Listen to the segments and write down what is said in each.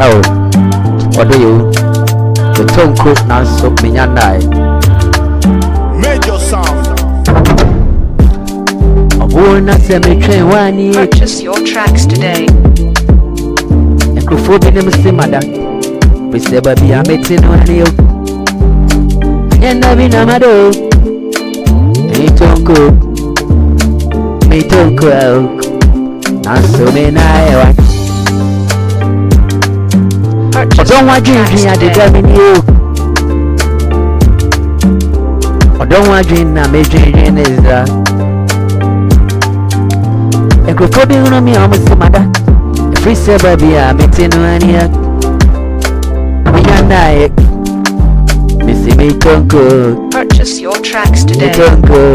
Oh, what do you? The tongue cook now so me and I. Major sound. I wanna say me train one year. Purchase your tracks today. And before me name say madam. We say baby I'm meeting one year. And I be na mado. Me tongue cook. Me tongue cook. Now so me na I. I don't want you to I did in you. I don't want you to make dreaming is that. I could put you on me almost to mother. If we say baby I'm meeting one here. Me and I Missy me don't go. Purchase your tracks Me today. don't go.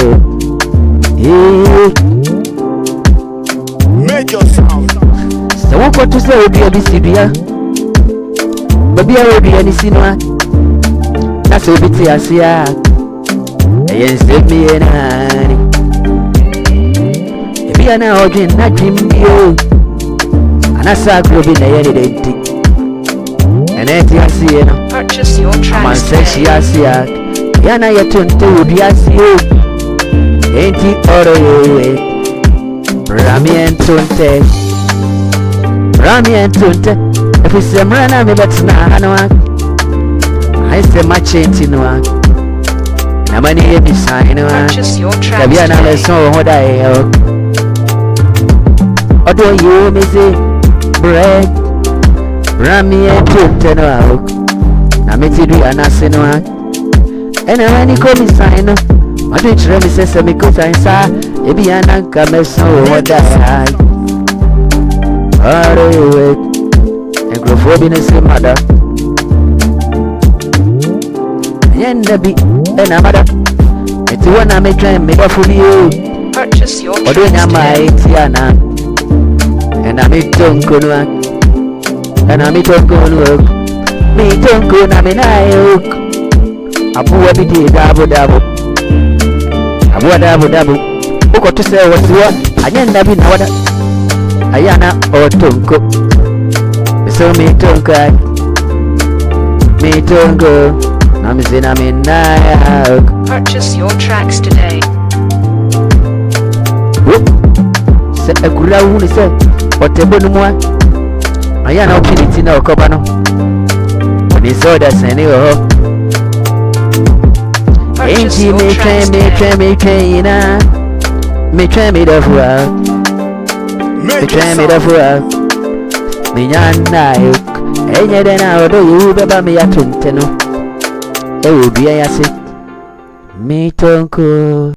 Major sound. So what got to say would be a BCB? Baby, I will be any cinema. That's a bit I see. I ain't save me in honey. If you are now ordering, not dream you. And I saw Globe in the identity. And I see you. Purchase your Man, tracks sexy, today. I see it. Yana, you turn to the I see you. Ain't it all the way? Rami and Tunte. Rami and Tunte. If we say Mrana, me bet na no I say my change in one. Na money me sign no. Purchase your tracks Kabiana today. lesson what I Odo you me say bread. Rami and Tunte no. Na me ti do anase no. And when you come sign no. I do try me say me ko sign sa. Ebi ananka me so what I. Odo you Microphone is a mother. Yendabi and a mother. It's one I may try and make for you. Purchase your Or doing tracks my today. Tiana. And I meet Tonko. And I meet Tonko. Me Tonko, I mean I hook. Abu Abidi, Dabu Dabu. Abu Dabu Dabu. Who got to say what's what? I Yendabi Nawada. Ayana or Tonko. So me don't cry, me don't go. I'm saying I'm in now. Purchase your tracks today. Say a good one is a whatever no more. I am not kidding to know Cobano. When he saw that anyway. Ain't Purchase he your me tracks train, today. me train me the fool. Me train me the fool. Me nyana enye dena odo yu beba me yatunte no e obi ayase me tonko